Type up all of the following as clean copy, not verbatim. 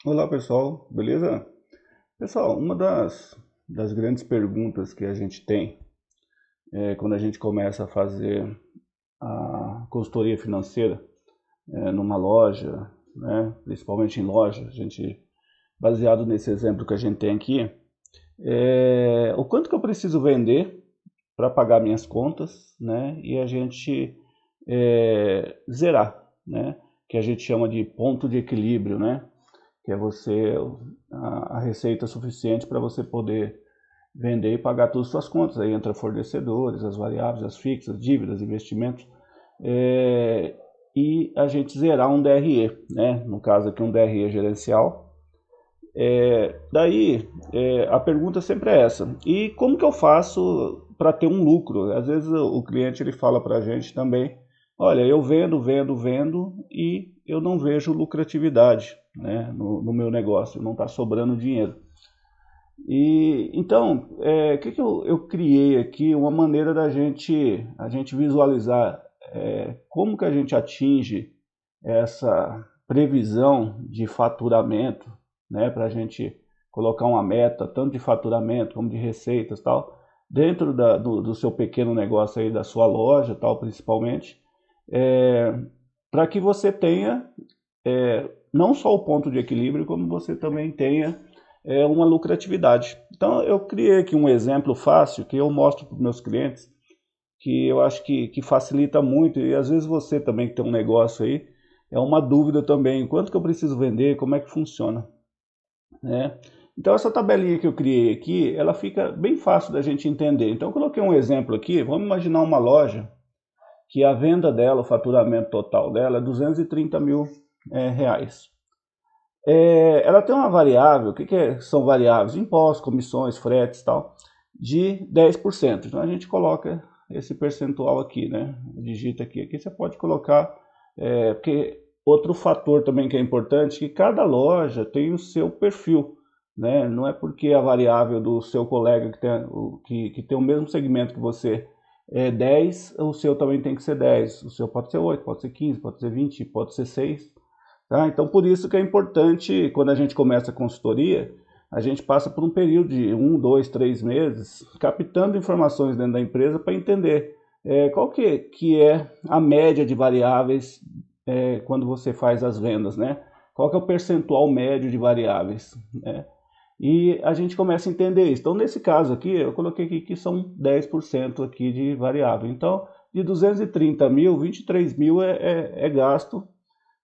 Olá pessoal, beleza? Pessoal, uma das grandes perguntas que a gente tem quando a gente começa a fazer a consultoria financeira numa loja, né, principalmente em loja, baseado nesse exemplo que a gente tem aqui, é o quanto que eu preciso vender para pagar minhas contas, né, e a gente zerar, né, que a gente chama de ponto de equilíbrio, né, que é você a receita suficiente para você poder vender e pagar todas as suas contas. Aí entra fornecedores, as variáveis, as fixas, dívidas, investimentos, é, e a gente zerar um DRE, né? No caso aqui um DRE gerencial. A pergunta sempre é essa: e como que eu faço para ter um lucro? Às vezes o cliente ele fala para a gente também: olha, eu vendo e eu não vejo lucratividade, né, no meu negócio, não está sobrando dinheiro. E então, o que eu criei aqui? Uma maneira da a gente visualizar como que a gente atinge essa previsão de faturamento, né, para a gente colocar uma meta tanto de faturamento como de receitas tal, dentro do seu pequeno negócio aí, da sua loja tal, principalmente, para que você tenha não só o ponto de equilíbrio, como você também tenha uma lucratividade. Então eu criei aqui um exemplo fácil que eu mostro para os meus clientes, que eu acho que facilita muito, e às vezes você também que tem um negócio aí, é uma dúvida também, quanto que eu preciso vender, como é que funciona, né? Então essa tabelinha que eu criei aqui, ela fica bem fácil da gente entender. Então eu coloquei um exemplo aqui, vamos imaginar uma loja que a venda dela, o faturamento total dela é 230 mil reais. Ela tem uma variável, o são variáveis? Impostos, comissões, fretes e tal, de 10%. Então a gente coloca esse percentual aqui, né? Digita aqui. Aqui você pode colocar, porque outro fator também que é importante, que cada loja tem o seu perfil, né? Não é porque a variável do seu colega que tem o mesmo segmento que você é 10, o seu também tem que ser 10. O seu pode ser 8, pode ser 15, pode ser 20, pode ser 6. Tá? Então, por isso que é importante, quando a gente começa a consultoria, a gente passa por um período de 1, 2, 3 meses, captando informações dentro da empresa para entender qual que é a média de variáveis quando você faz as vendas, né? Qual que é o percentual médio de variáveis, né? E a gente começa a entender isso. Então, nesse caso aqui, eu coloquei aqui que são 10% aqui de variável. Então, de 230 mil, 23 mil é gasto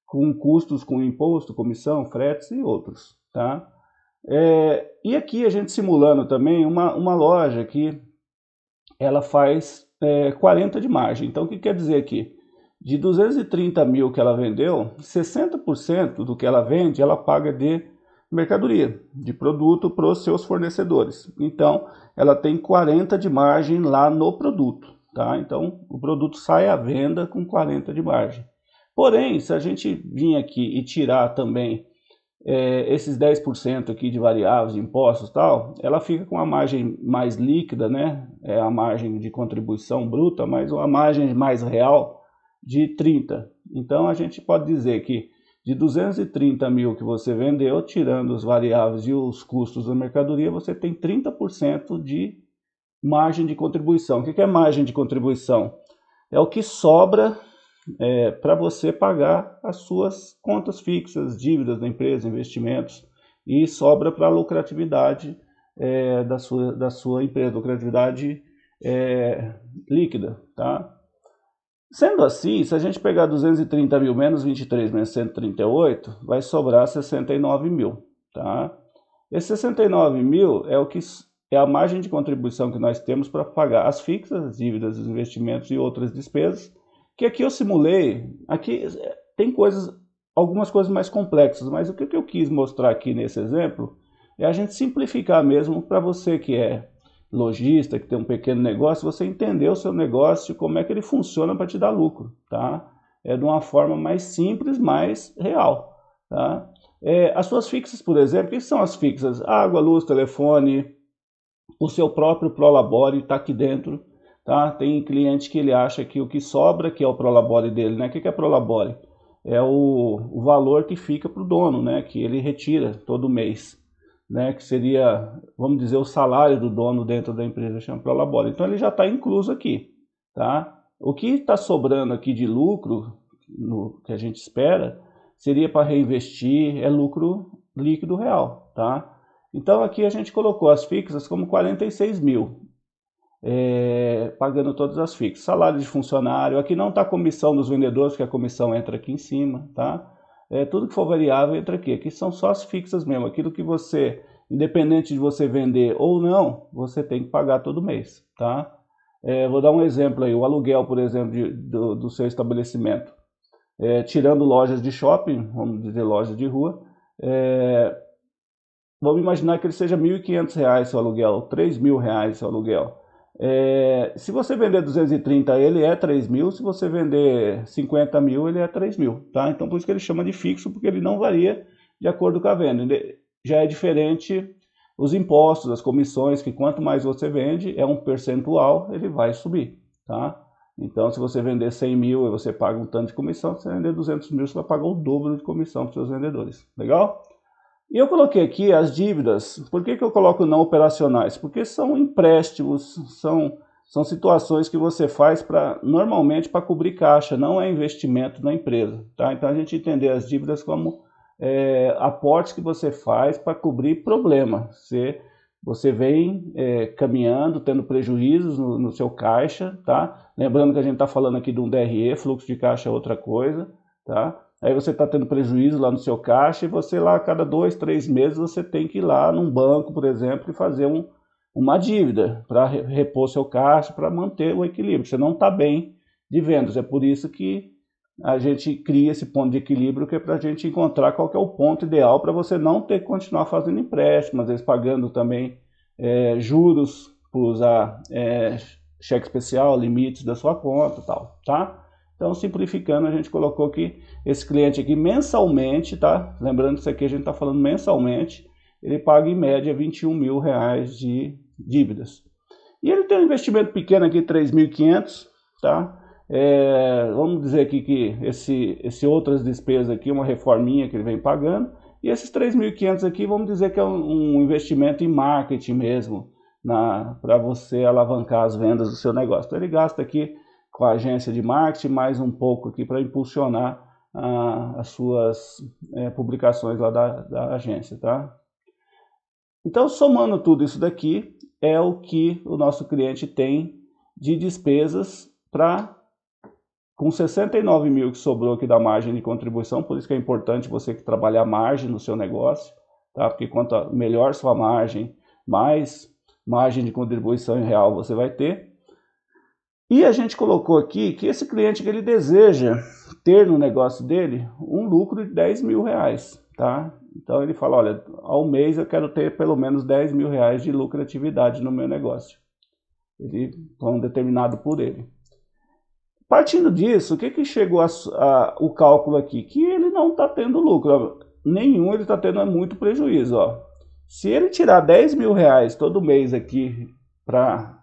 com custos com imposto, comissão, fretes e outros, tá? E aqui a gente simulando também uma loja que ela faz 40 de margem. Então o que quer dizer aqui? De 230 mil que ela vendeu, 60% do que ela vende, ela paga de mercadoria, de produto para os seus fornecedores. Então ela tem 40 de margem lá no produto, tá? Então o produto sai à venda com 40 de margem. Porém, se a gente vir aqui e tirar também esses 10% aqui de variáveis, de impostos e tal, ela fica com a margem mais líquida, né? É a margem de contribuição bruta, mas a margem mais real de 30. Então a gente pode dizer que de 230 mil que você vendeu, tirando os variáveis e os custos da mercadoria, você tem 30% de margem de contribuição. O que é margem de contribuição? É o que sobra para você pagar as suas contas fixas, dívidas da empresa, investimentos, e sobra para a lucratividade da sua empresa, lucratividade líquida, tá? Sendo assim, se a gente pegar 230 mil menos 23 menos 138, vai sobrar 69 mil, tá? Esse 69 mil é o que é a margem de contribuição que nós temos para pagar as fixas, as dívidas, os investimentos e outras despesas, que aqui eu simulei. Aqui tem algumas coisas mais complexas, mas o que eu quis mostrar aqui nesse exemplo é a gente simplificar mesmo para você que é lojista, que tem um pequeno negócio, você entender o seu negócio, como é que ele funciona para te dar lucro, tá? É de uma forma mais simples, mais real, tá? As suas fixas, por exemplo, o que são as fixas? Água, luz, telefone, o seu próprio Prolabore está aqui dentro, tá? Tem cliente que ele acha que o que sobra que é o Prolabore dele, né? O que é Prolabore? é o valor que fica para o dono, né, que ele retira todo mês, né, que seria, vamos dizer, o salário do dono dentro da empresa, chama Prolabore. Então ele já está incluso aqui, tá? O que está sobrando aqui de lucro, que a gente espera, seria para reinvestir, é lucro líquido real, tá? Então aqui a gente colocou as fixas como 46 mil, pagando todas as fixas. Salário de funcionário, aqui não está a comissão dos vendedores, porque a comissão entra aqui em cima, tá? Tudo que for variável entra aqui. Aqui são só as fixas mesmo, aquilo que você, independente de você vender ou não, você tem que pagar todo mês, tá? Vou dar um exemplo aí, o aluguel, por exemplo, do seu estabelecimento. Tirando lojas de shopping, vamos dizer lojas de rua, vamos imaginar que ele seja R$ 1.500 seu aluguel, R$ 3.000 seu aluguel. Se você vender 230, ele é 3 mil, se você vender 50 mil, ele é 3 mil, tá? Então por isso que ele chama de fixo, porque ele não varia de acordo com a venda. Já é diferente os impostos, as comissões, que quanto mais você vende, é um percentual, ele vai subir, tá? Então se você vender 100 mil, você paga um tanto de comissão, se você vender 200 mil, você vai pagar o dobro de comissão para os seus vendedores, legal? E eu coloquei aqui as dívidas. Por que eu coloco não operacionais? Porque são empréstimos, são situações que você faz normalmente para cobrir caixa, não é investimento na empresa, tá? Então a gente entender as dívidas como aportes que você faz para cobrir problema. Você vem caminhando, tendo prejuízos no seu caixa, tá? Lembrando que a gente está falando aqui de um DRE, fluxo de caixa é outra coisa, tá? Aí você está tendo prejuízo lá no seu caixa e você lá a cada 2, 3 meses você tem que ir lá num banco, por exemplo, e fazer uma dívida para repor seu caixa, para manter o equilíbrio. Você não está bem de vendas, é por isso que a gente cria esse ponto de equilíbrio, que é para a gente encontrar qual que é o ponto ideal para você não ter que continuar fazendo empréstimo, às vezes pagando também juros por usar cheque especial, limites da sua conta e tal, tá? Então, simplificando, a gente colocou que esse cliente aqui mensalmente, tá? Lembrando que isso aqui a gente está falando mensalmente, ele paga em média R$21 mil de dívidas. E ele tem um investimento pequeno aqui, 3.500, tá? Vamos dizer aqui que esse outras despesas aqui, uma reforminha que ele vem pagando, e esses 3.500 aqui, vamos dizer que é um investimento em marketing mesmo, para você alavancar as vendas do seu negócio. Então ele gasta aqui com a agência de marketing, mais um pouco aqui para impulsionar as suas publicações lá da agência, tá? Então, somando tudo isso daqui, é o que o nosso cliente tem de despesas com 69 mil que sobrou aqui da margem de contribuição, por isso que é importante você que trabalhar margem no seu negócio, tá? Porque quanto melhor sua margem, mais margem de contribuição em real você vai ter. E a gente colocou aqui que esse cliente que ele deseja ter no negócio dele um lucro de 10 mil reais, tá? Então ele fala, olha, ao mês eu quero ter pelo menos 10 mil reais de lucratividade no meu negócio. Ele foi determinado por ele. Partindo disso, o que chegou o cálculo aqui? Que ele não está tendo lucro, nenhum, ele está tendo muito prejuízo, ó. Se ele tirar 10 mil reais todo mês aqui para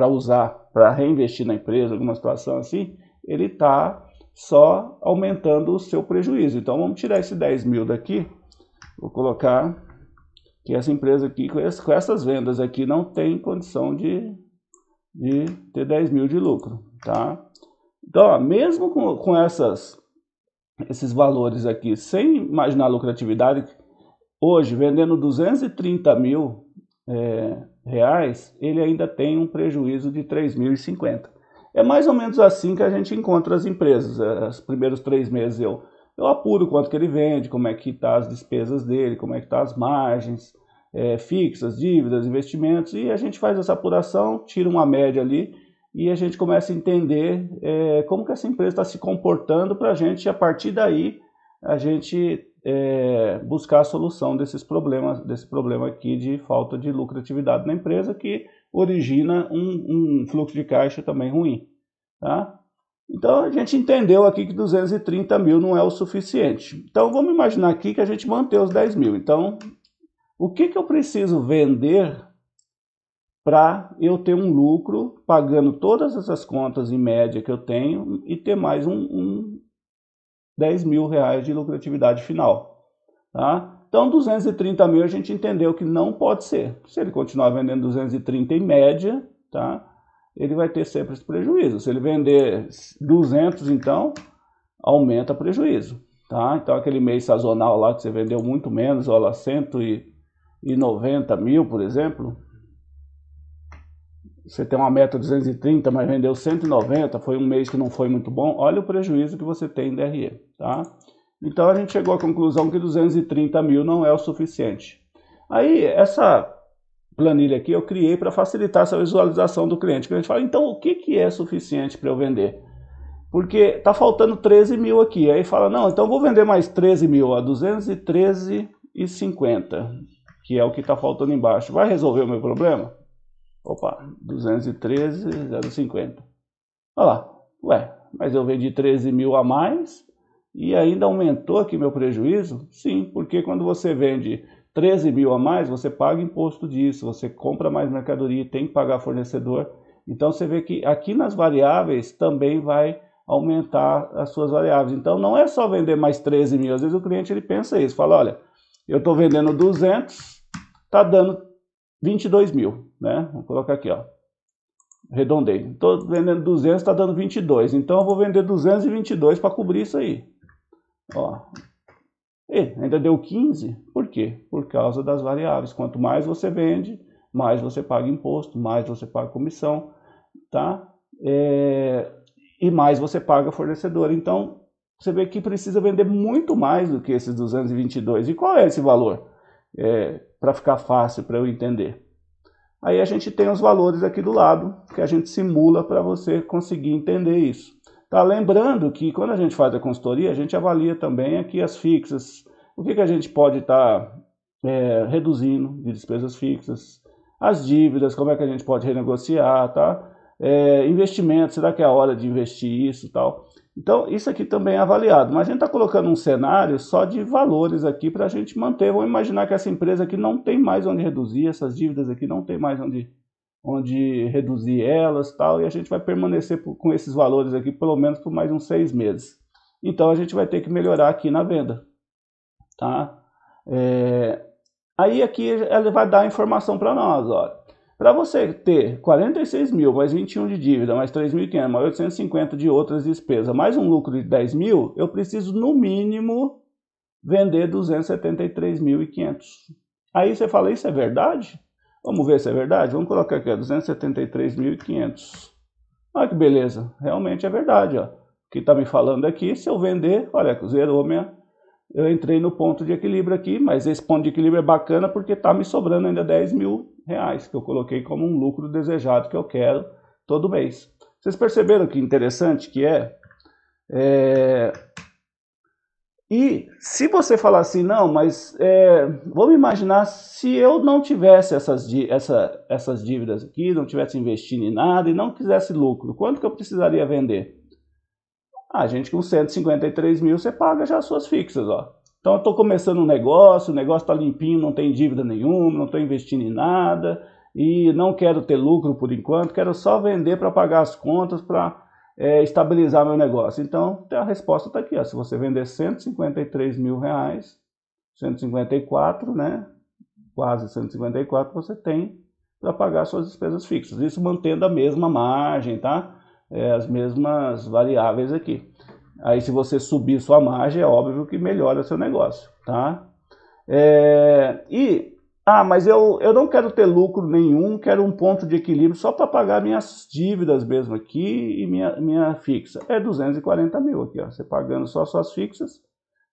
usar, para reinvestir na empresa, alguma situação assim, ele está só aumentando o seu prejuízo. Então vamos tirar esse 10 mil daqui, vou colocar que essa empresa aqui, com essas vendas aqui, não tem condição de ter 10 mil de lucro, tá? Então, ó, mesmo com esses valores aqui, sem imaginar a lucratividade, hoje, vendendo 230 mil reais, ele ainda tem um prejuízo de 3.050. É mais ou menos assim que a gente encontra as empresas. Os primeiros 3 meses eu apuro quanto que ele vende, como é que está as despesas dele, como é que está as margens fixas, dívidas, investimentos, e a gente faz essa apuração, tira uma média ali, e a gente começa a entender como que essa empresa está se comportando para a gente, a partir daí, a gente buscar a solução desse problema aqui de falta de lucratividade na empresa, que origina um fluxo de caixa também ruim, tá? Então a gente entendeu aqui que 230 mil não é o suficiente. Então vamos imaginar aqui que a gente mantém os 10 mil. Então o que eu preciso vender para eu ter um lucro, pagando todas essas contas em média que eu tenho, e ter mais um 10 mil reais de lucratividade final. Tá? Então 230 mil a gente entendeu que não pode ser. Se ele continuar vendendo 230 em média, tá? Ele vai ter sempre esse prejuízo. Se ele vender 200, então, aumenta o prejuízo. Tá? Então aquele mês sazonal lá que você vendeu muito menos, olha lá, 190 mil, por exemplo, você tem uma meta de 230, mas vendeu 190, foi um mês que não foi muito bom, olha o prejuízo que você tem em DRE. Tá? Então a gente chegou à conclusão que 230 mil não é o suficiente. Aí essa planilha aqui eu criei para facilitar essa visualização do cliente. O cliente fala, então o que é suficiente para eu vender? Porque está faltando 13 mil aqui. Aí fala, não, então eu vou vender mais 13 mil, a 213,50, que é o que está faltando embaixo. Vai resolver o meu problema? Opa, 213,050. Olha lá, ué, mas eu vendi 13 mil a mais e ainda aumentou aqui meu prejuízo? Sim, porque quando você vende 13 mil a mais, você paga imposto disso, você compra mais mercadoria, tem que pagar fornecedor. Então você vê que aqui nas variáveis também vai aumentar as suas variáveis. Então não é só vender mais 13 mil, às vezes o cliente ele pensa isso, fala, olha, eu estou vendendo 200, está dando 22 mil, né? Vou colocar aqui, ó, arredondei. Estou vendendo 200, está dando 22, então eu vou vender 222 para cobrir isso aí. Ó. E ainda deu 15, por quê? Por causa das variáveis. Quanto mais você vende, mais você paga imposto, mais você paga comissão, tá? E mais você paga fornecedor. Então, você vê que precisa vender muito mais do que esses 222. E qual é esse valor? Para ficar fácil para eu entender. Aí a gente tem os valores aqui do lado, que a gente simula para você conseguir entender isso. Tá? Lembrando que quando a gente faz a consultoria, a gente avalia também aqui as fixas, o que a gente pode estar reduzindo de despesas fixas, as dívidas, como é que a gente pode renegociar, tá? Investimento, será que é a hora de investir isso, tal? Então isso aqui também é avaliado, mas a gente está colocando um cenário só de valores aqui para a gente manter. Vamos imaginar que essa empresa aqui não tem mais onde reduzir, essas dívidas aqui não tem mais onde reduzir elas, tal, e a gente vai permanecer com esses valores aqui pelo menos por mais uns 6 meses. Então a gente vai ter que melhorar aqui na venda, tá? Aí aqui ela vai dar a informação para nós, olha. Para você ter 46 mil, mais 21 de dívida, mais 3.500, mais 850 de outras despesas, mais um lucro de 10 mil, eu preciso no mínimo vender 273.500. Aí você fala, isso é verdade? Vamos ver se é verdade? Vamos colocar aqui, 273.500. Olha que beleza, realmente é verdade. Ó. O que está me falando aqui, se eu vender, olha, zerou eu entrei no ponto de equilíbrio aqui, mas esse ponto de equilíbrio é bacana porque está me sobrando ainda 10 mil reais, que eu coloquei como um lucro desejado que eu quero todo mês. Vocês perceberam que interessante que é? E se você falar assim, não, mas vamos imaginar se eu não tivesse essas dívidas aqui, não tivesse investindo em nada e não quisesse lucro, quanto que eu precisaria vender? A gente com 153 mil você paga já as suas fixas, ó. Então eu estou começando um negócio, o negócio está limpinho, não tem dívida nenhuma, não estou investindo em nada e não quero ter lucro por enquanto, quero só vender para pagar as contas, para estabilizar meu negócio. Então a resposta está aqui, ó. Se você vender 153 mil reais, 154, né? Quase 154 você tem para pagar suas despesas fixas. Isso mantendo a mesma margem, tá? As mesmas variáveis aqui. Aí se você subir sua margem, é óbvio que melhora seu negócio, tá? Mas eu não quero ter lucro nenhum, quero um ponto de equilíbrio só para pagar minhas dívidas mesmo aqui e minha fixa. 240 mil aqui, ó, você pagando só suas fixas,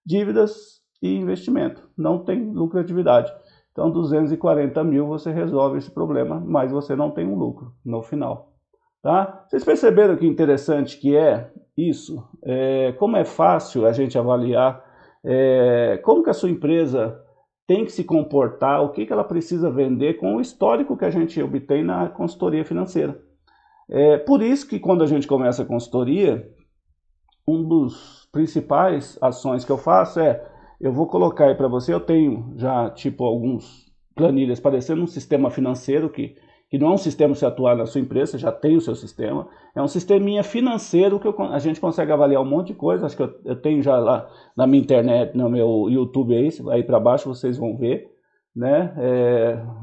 dívidas e investimento. Não tem lucratividade. Então 240 mil você resolve esse problema, mas você não tem um lucro no final. Tá? Vocês perceberam que interessante que é isso? Como é fácil a gente avaliar como que a sua empresa tem que se comportar, o que ela precisa vender com o histórico que a gente obtém na consultoria financeira. Por isso que quando a gente começa a consultoria, um dos principais ações que eu faço eu vou colocar aí para você, eu tenho já tipo alguns planilhas parecendo um sistema financeiro que que não é um sistema que você atuar na sua empresa, você já tem o seu sistema, é um sisteminha financeiro que a gente consegue avaliar um monte de coisa. Acho que eu tenho já lá na minha internet, no meu YouTube aí para baixo vocês vão ver, né,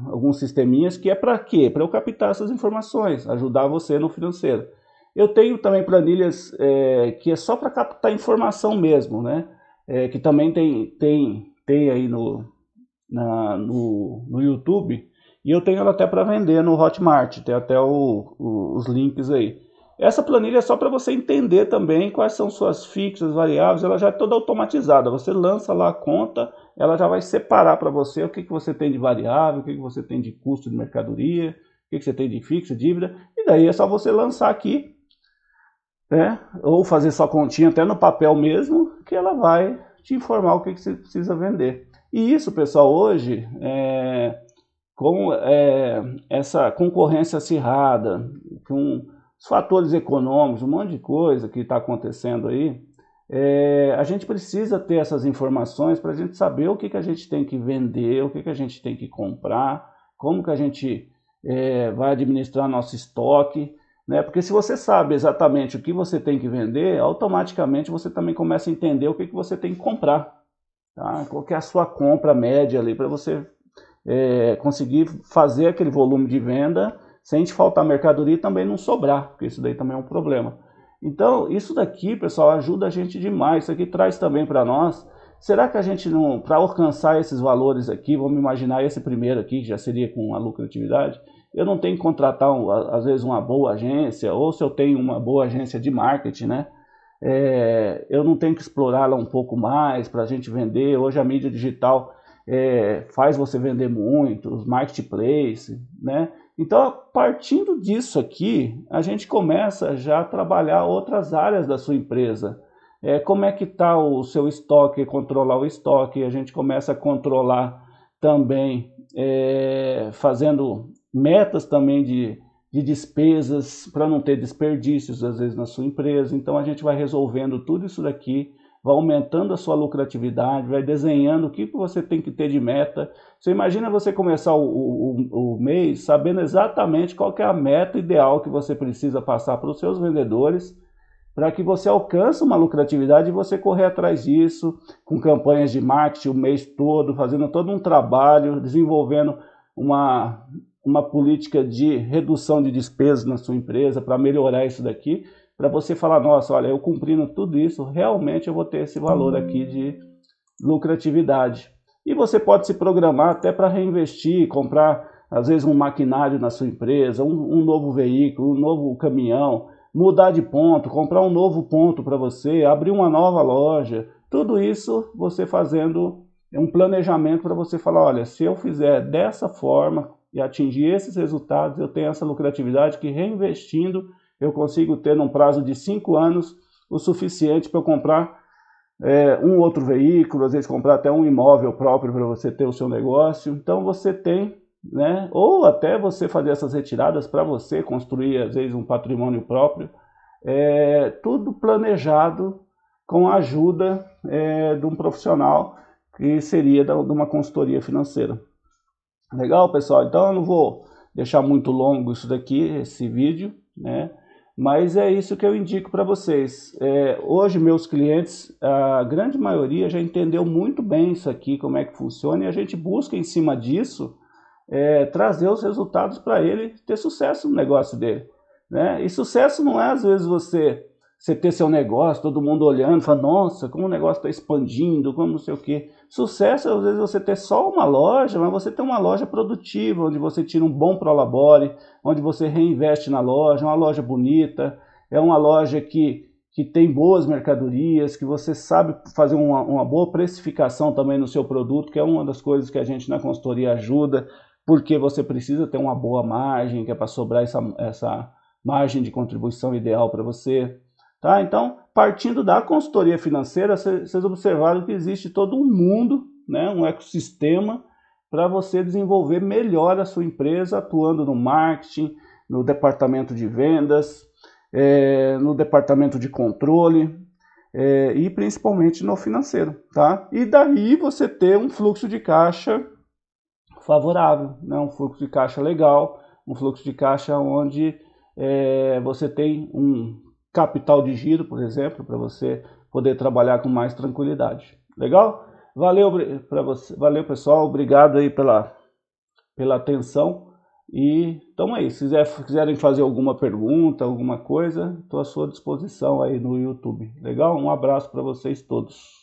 alguns sisteminhas que é para quê? Para eu captar essas informações, ajudar você no financeiro. Eu tenho também planilhas que é só para captar informação mesmo, né, que também tem aí no YouTube, e eu tenho ela até para vender no Hotmart, tem até os links aí. Essa planilha é só para você entender também quais são suas fixas, variáveis, ela já é toda automatizada. Você lança lá a conta, ela já vai separar para você o que você tem de variável, o que você tem de custo de mercadoria, o que você tem de fixa, dívida, e daí é só você lançar aqui, né? Ou fazer sua continha até no papel mesmo, que ela vai te informar o que você precisa vender. E isso, pessoal, hoje, com essa concorrência acirrada, com os fatores econômicos, um monte de coisa que está acontecendo aí, a gente precisa ter essas informações para a gente saber o que a gente tem que vender, o que a gente tem que comprar, como que a gente vai administrar nosso estoque, né? Porque se você sabe exatamente o que você tem que vender, automaticamente você também começa a entender o que você tem que comprar. Tá? Qual que é a sua compra média ali para você conseguir fazer aquele volume de venda sem te faltar mercadoria e também não sobrar, porque isso daí também é um problema. Então, isso daqui, pessoal, ajuda a gente demais. Isso aqui traz também para nós. Será que a gente não, para alcançar esses valores aqui, vamos imaginar esse primeiro aqui, que já seria com a lucratividade, eu não tenho que contratar, às vezes, uma boa agência, ou se eu tenho uma boa agência de marketing, né? Eu não tenho que explorá-la um pouco mais para a gente vender. Hoje a mídia digital faz você vender muito, os marketplace, né? Então, partindo disso aqui, a gente começa já a trabalhar outras áreas da sua empresa. Como é que está o seu estoque, controlar o estoque, a gente começa a controlar também, fazendo metas também de despesas, para não ter desperdícios às vezes na sua empresa. Então a gente vai resolvendo tudo isso daqui, vai aumentando a sua lucratividade, vai desenhando o que você tem que ter de meta. Você imagina você começar o mês sabendo exatamente qual que é a meta ideal que você precisa passar para os seus vendedores, para que você alcance uma lucratividade e você correr atrás disso, com campanhas de marketing o mês todo, fazendo todo um trabalho, desenvolvendo uma política de redução de despesas na sua empresa para melhorar isso daqui, para você falar, nossa, olha, eu cumprindo tudo isso, realmente eu vou ter esse valor aqui de lucratividade. E você pode se programar até para reinvestir, comprar, às vezes, um maquinário na sua empresa, um novo veículo, um novo caminhão, mudar de ponto, comprar um novo ponto para você, abrir uma nova loja. Tudo isso você fazendo um planejamento para você falar, olha, se eu fizer dessa forma e atingir esses resultados, eu tenho essa lucratividade que reinvestindo eu consigo ter num prazo de 5 anos o suficiente para eu comprar um outro veículo, às vezes comprar até um imóvel próprio para você ter o seu negócio. Então você tem, né? Ou até você fazer essas retiradas para você construir às vezes um patrimônio próprio, tudo planejado com a ajuda de um profissional que seria de uma consultoria financeira. Legal, pessoal? Então eu não vou deixar muito longo isso daqui, esse vídeo, né? Mas é isso que eu indico para vocês. Hoje meus clientes, a grande maioria já entendeu muito bem isso aqui, como é que funciona, e a gente busca em cima disso trazer os resultados para ele ter sucesso no negócio dele, né? E sucesso não é às vezes você ter seu negócio, todo mundo olhando, falando, nossa, como o negócio está expandindo, como não sei o quê. Sucesso é às vezes você ter só uma loja, mas você ter uma loja produtiva, onde você tira um bom prolabore, onde você reinveste na loja, uma loja bonita, é uma loja que tem boas mercadorias, que você sabe fazer uma boa precificação também no seu produto, que é uma das coisas que a gente na consultoria ajuda, porque você precisa ter uma boa margem, que é para sobrar essa margem de contribuição ideal para você. Tá? Então, partindo da consultoria financeira, vocês observaram que existe todo um mundo, né, um ecossistema para você desenvolver melhor a sua empresa, atuando no marketing, no departamento de vendas, no departamento de controle e principalmente no financeiro. Tá? E daí você ter um fluxo de caixa favorável, né, um fluxo de caixa legal, um fluxo de caixa onde você tem um capital de giro, por exemplo, para você poder trabalhar com mais tranquilidade. Legal? Valeu para você, valeu pessoal, obrigado aí pela atenção. E então é isso, se quiserem fazer alguma pergunta, alguma coisa, estou à sua disposição aí no YouTube. Legal? Um abraço para vocês todos.